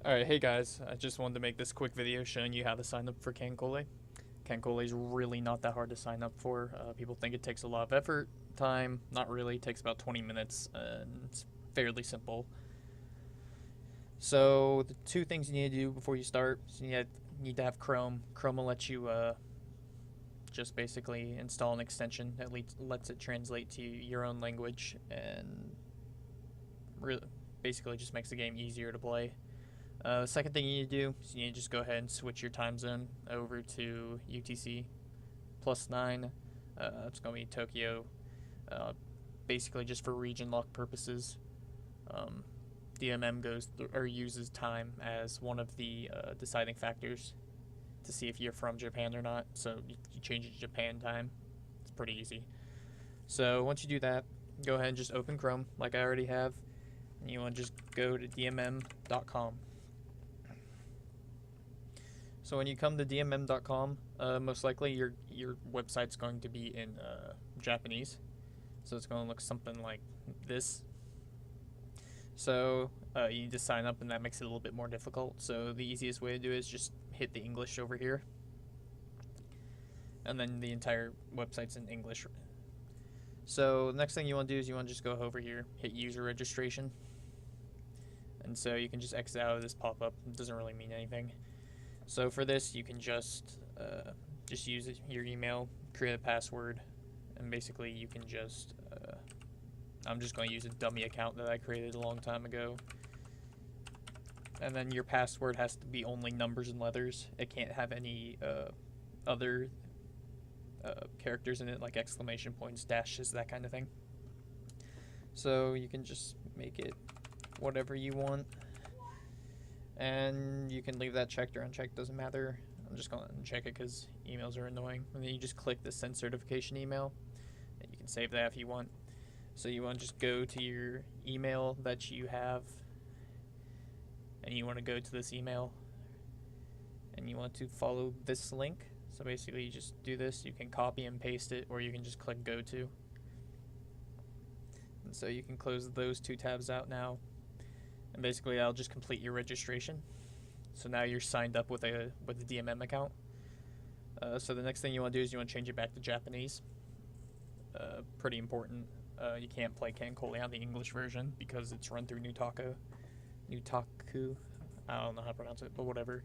Alright, hey guys, I just wanted to make this quick video showing you how to sign up for KanColle. KanColle is really not that hard to sign up for. People think it takes a lot of effort, time, not really. It takes about 20 minutes, and it's fairly simple. So, the two things you need to do before you start is you need to have Chrome. Chrome will let you just basically install an extension that lets it translate to your own language and really, basically just makes the game easier to play. Second thing you need to do is you need to just go ahead and switch your time zone over to UTC +9. It's going to be Tokyo, uh, basically just for region lock purposes. Um, DMM uses time as one of the deciding factors to see if you're from Japan or not. So you change it to Japan time. It's pretty easy. So once you do that, go ahead and just open Chrome like I already have. And you want to just go to dmm.com. So when you come to dmm.com, most likely your website's going to be in Japanese. So it's going to look something like this. So you need to sign up, and that makes it a little bit more difficult. So the easiest way to do it is just hit the English over here. And then the entire website's in English. So the next thing you want to do is you want to just go over here, hit user registration. And so you can just exit out of this pop-up. It doesn't really mean anything. So for this, you can just use your email, create a password, and basically you can just, I'm just going to use a dummy account that I created a long time ago. And then your password has to be only numbers and letters. It can't have any other characters in it, like exclamation points, dashes, that kind of thing. So you can just make it whatever you want. And you can leave that checked or unchecked, doesn't matter. I'm just going to uncheck it because emails are annoying. And then you just click the send certification email. And you can save that if you want. So you want to just go to your email that you have. And you want to go to this email. And you want to follow this link. So basically you just do this. You can copy and paste it, or you can just click go to. And so you can close those two tabs out now. And basically that'll just complete your registration. So now you're signed up with a DMM account. So the next thing you want to do is you want to change it back to Japanese. Pretty important. You can't play KanColle on the English version because it's run through Nutaku. I don't know how to pronounce it, but whatever.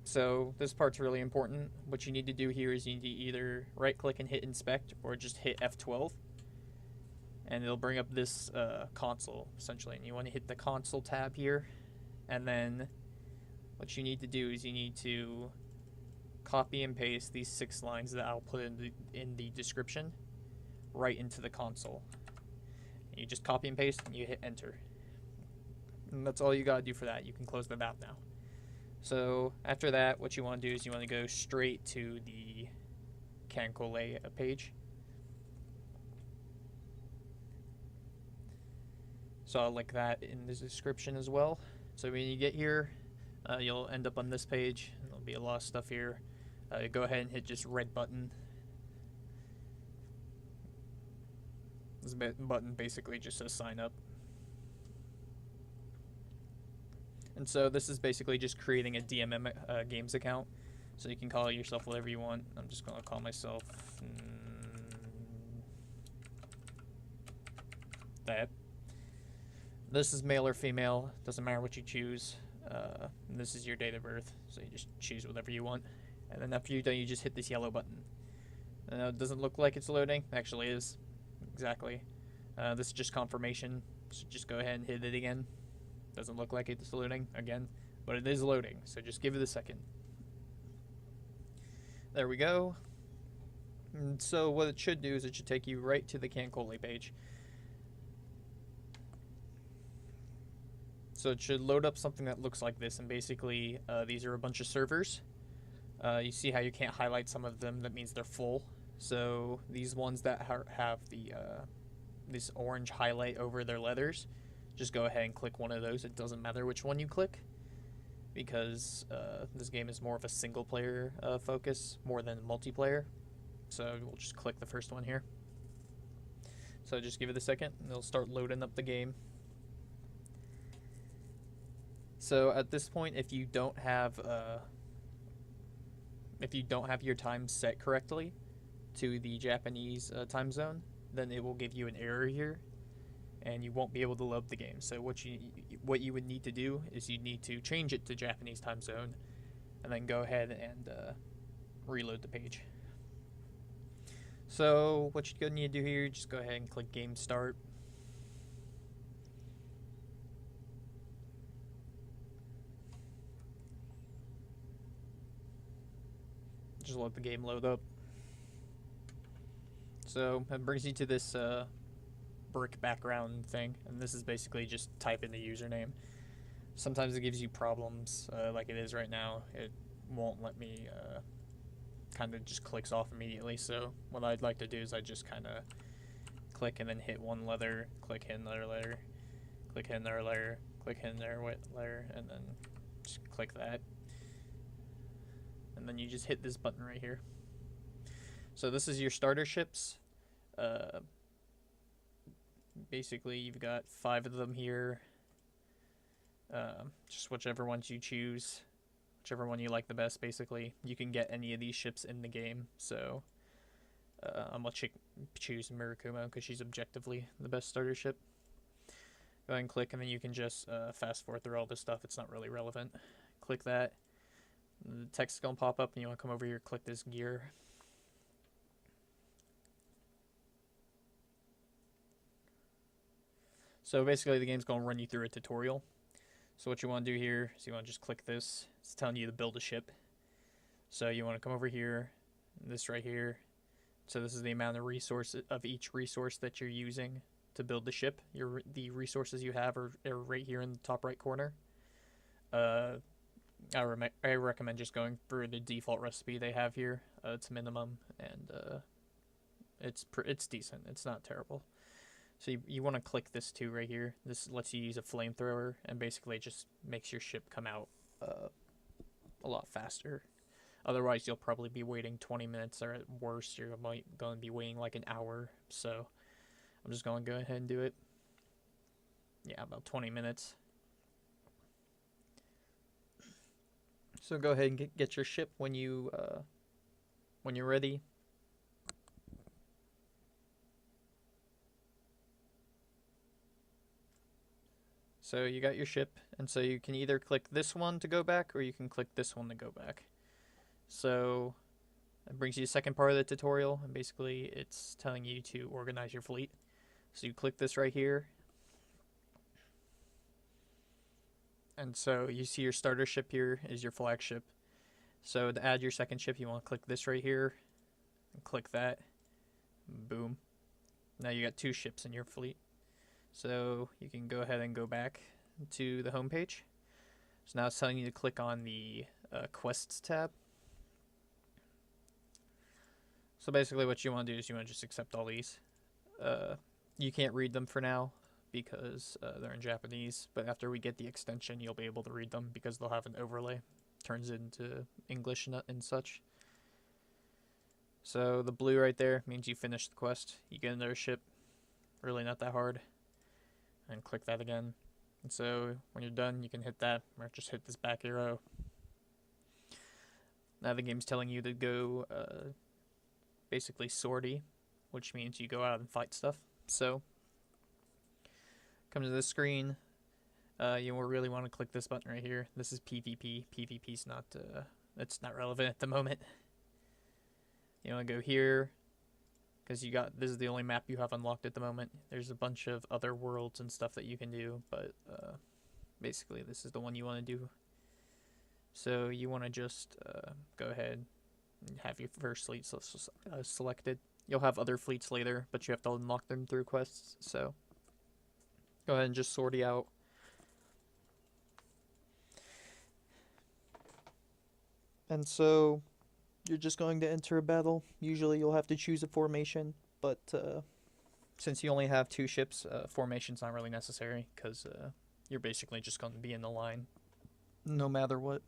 So this part's really important. What you need to do here is you need to either right click and hit inspect, or just hit F12. And it'll bring up this console, essentially. And you want to hit the console tab here. And then what you need to do is you need to copy and paste these 6 lines that I'll put in the description right into the console. And you just copy and paste, and you hit enter. And that's all you gotta do for that. You can close that out now. So after that, what you want to do is you want to go straight to the KanColle page. So I'll link that in the description as well. So when you get here, you'll end up on this page. There'll be a lot of stuff here. Go ahead and hit just red button. This button basically just says sign up. And so this is basically just creating a DMM games account. So you can call yourself whatever you want. I'm just going to call myself that. This is male or female, doesn't matter what you choose. And this is your date of birth, so you just choose whatever you want. And then after you're done, you just hit this yellow button. It doesn't look like it's loading, it actually is. Exactly. This is just confirmation, so just go ahead and hit it again. Doesn't look like it's loading again, but it is loading, so just give it a second. There we go. And so what it should do is it should take you right to the KanColle page. So it should load up something that looks like this, and basically these are a bunch of servers. You see how you can't highlight some of them, that means they're full. So these ones that have the this orange highlight over their letters, just go ahead and click one of those. It doesn't matter which one you click, because this game is more of a single player focus more than multiplayer. So we'll just click the first one here. So just give it a second and it'll start loading up the game. So at this point, if you don't have your time set correctly to the Japanese time zone, then it will give you an error here, and you won't be able to load the game. So what you would need to do is you need to change it to Japanese time zone, and then go ahead and reload the page. So what you're gonna need to do here, just go ahead and click Game Start. Just let the game load up. So it brings you to this brick background thing, and this is basically just type in the username. Sometimes it gives you problems, like it is right now. It won't let me kind of just clicks off immediately. So what I'd like to do is I just kind of click and then hit one letter, click hit another letter, click hit another letter, click hit another letter, and then just click that. And then you just hit this button right here. So this is your starter ships. Basically, you've got 5 of them here. Just whichever ones you choose, whichever one you like the best. Basically, you can get any of these ships in the game. So I'm gonna choose Mirakumo because she's objectively the best starter ship. Go ahead and click, and then you can just fast forward through all this stuff. It's not really relevant. Click that. The text is gonna pop up, and you want to come over here, click this gear. So basically, the game's gonna run you through a tutorial. So what you want to do here is you want to just click this. It's telling you to build a ship. So you want to come over here, this right here. So this is the amount of resources of each resource that you're using to build the ship. The resources you have are right here in the top right corner. I recommend just going through the default recipe they have here. It's minimum, and it's decent. It's not terrible. So you want to click this too right here. This lets you use a flamethrower, and basically it just makes your ship come out a lot faster. Otherwise, you'll probably be waiting 20 minutes, or at worst, you're going to be waiting like an hour. So I'm just going to go ahead and do it. Yeah, about 20 minutes. So go ahead and get your ship when you're ready. So you got your ship, and so you can either click this one to go back, or you can click this one to go back. So that brings you to the second part of the tutorial, and basically it's telling you to organize your fleet. So you click this right here, and so you see your starter ship here is your flagship. So to add your second ship, you want to click this right here, and click that. Boom. Now you got 2 ships in your fleet. So you can go ahead and go back to the home page. So now it's telling you to click on the quests tab. So basically what you want to do is you want to just accept all these. You can't read them for now because they're in Japanese, but after we get the extension, you'll be able to read them because they'll have an overlay. Turns into English and such. So the blue right there means you finished the quest. You get another ship. Really not that hard. And click that again. And so when you're done, you can hit that, or just hit this back arrow. Now the game's telling you to go basically sortie, which means you go out and fight stuff. So come to this screen. You really want to click this button right here. This is PvP. PvP's not it's not relevant at the moment. You want to go here, because this is the only map you have unlocked at the moment. There's a bunch of other worlds and stuff that you can do, but basically this is the one you want to do. So you want to just go ahead and have your first fleet selected. You'll have other fleets later, but you have to unlock them through quests. So go ahead and just sortie out. And so you're just going to enter a battle. Usually you'll have to choose a formation, but since you only have 2 ships, formation's not really necessary, because you're basically just going to be in the line no matter what.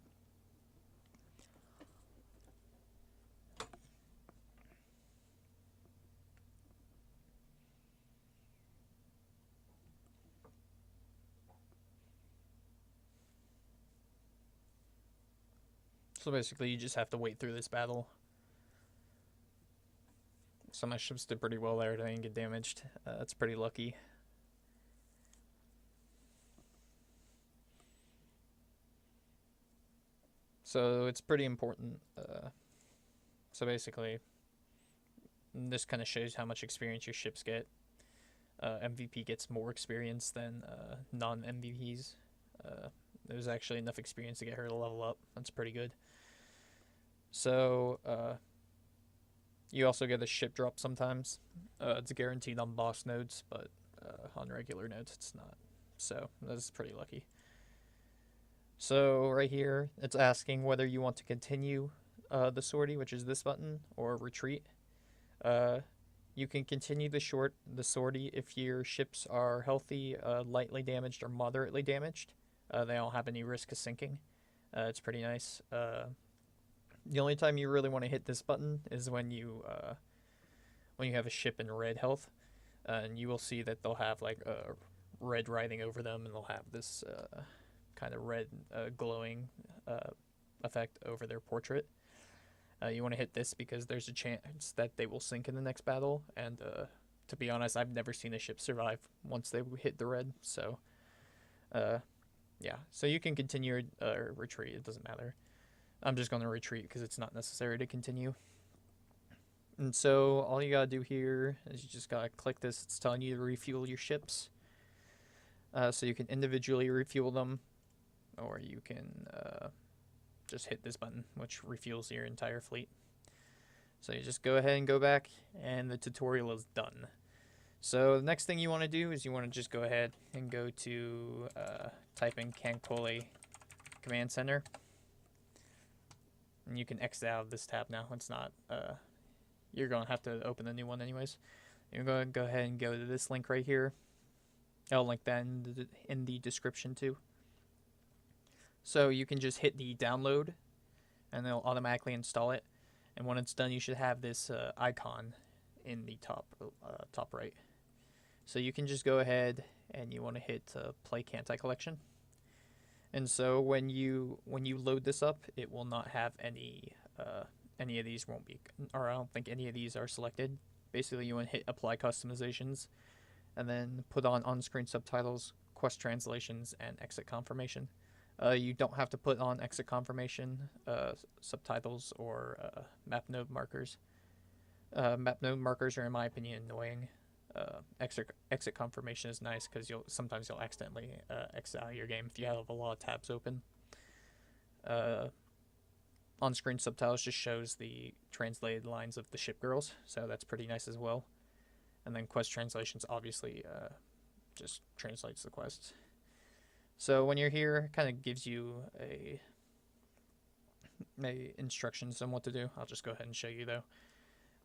So basically, you just have to wait through this battle. So my ships did pretty well there. They didn't get damaged. That's pretty lucky. So it's pretty important. So basically, this kind of shows how much experience your ships get. MVP gets more experience than non-MVPs. There's actually enough experience to get her to level up. That's pretty good. So you also get a ship drop sometimes. It's guaranteed on boss nodes, but on regular nodes it's not. So that's pretty lucky. So right here, it's asking whether you want to continue the sortie, which is this button, or retreat. You can continue the sortie if your ships are healthy, lightly damaged, or moderately damaged. They don't have any risk of sinking. It's pretty nice. The only time you really want to hit this button is when you have a ship in red health, and you will see that they'll have like red writing over them, and they'll have this kind of red glowing effect over their portrait. You want to hit this because there's a chance that they will sink in the next battle, and to be honest, I've never seen a ship survive once they hit the red, so yeah. So you can continue or retreat, it doesn't matter. I'm just going to retreat because it's not necessary to continue. And so all you gotta do here is you just gotta click this. It's telling you to refuel your ships. So you can individually refuel them, or you can just hit this button, which refuels your entire fleet. So you just go ahead and go back, and the tutorial is done. So the next thing you want to do is you want to just go ahead and go to type in KanColle Command Center. And you can exit out of this tab now. It's not, you're going to have to open a new one anyways. You're going to go ahead and go to this link right here. I'll link that in the description too. So you can just hit the download, and it'll automatically install it. And when it's done, you should have this icon in the top right. So you can just go ahead and you want to hit Play KanColle Collection. And so when you load this up, it will not have any of these won't be, or I don't think any of these are selected. Basically, you want to hit Apply Customizations, and then put on-screen subtitles, quest translations, and exit confirmation. You don't have to put on exit confirmation, subtitles, or map node markers. Map node markers are, in my opinion, annoying. Exit confirmation is nice because sometimes you'll accidentally exit out of your game if you have a lot of tabs open. On-screen subtitles just shows the translated lines of the ship girls, so that's pretty nice as well. And then quest translations obviously just translates the quests. So when you're here, it kind of gives you a instructions on what to do. I'll just go ahead and show you though.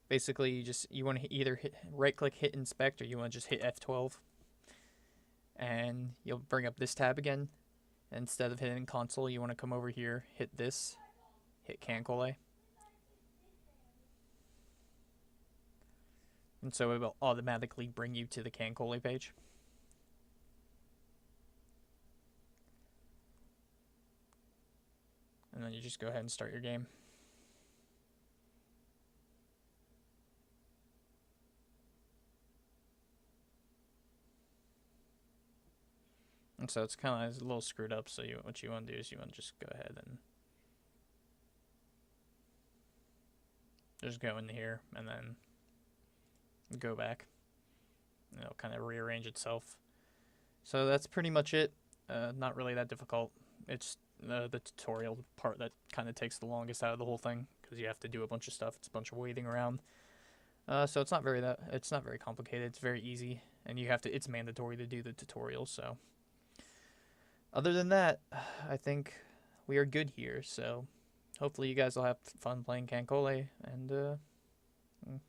Basically, you want to either right-click, hit inspect, or you want to just hit F12, and you'll bring up this tab again. And instead of hitting console, you want to come over here, hit this, hit KanColle, and so it will automatically bring you to the KanColle page. And then you just go ahead and start your game. And so it's kind of a little screwed up, so what you want to do is you want to just go ahead and just go in here and then go back. And it'll kind of rearrange itself. So that's pretty much it. Not really that difficult. It's the tutorial part that kind of takes the longest out of the whole thing, because you have to do a bunch of stuff. It's a bunch of waiting around. So it's not very complicated. It's very easy, and it's mandatory to do the tutorial. So other than that, I think we are good here. So hopefully you guys will have fun playing KanColle, and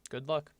good luck.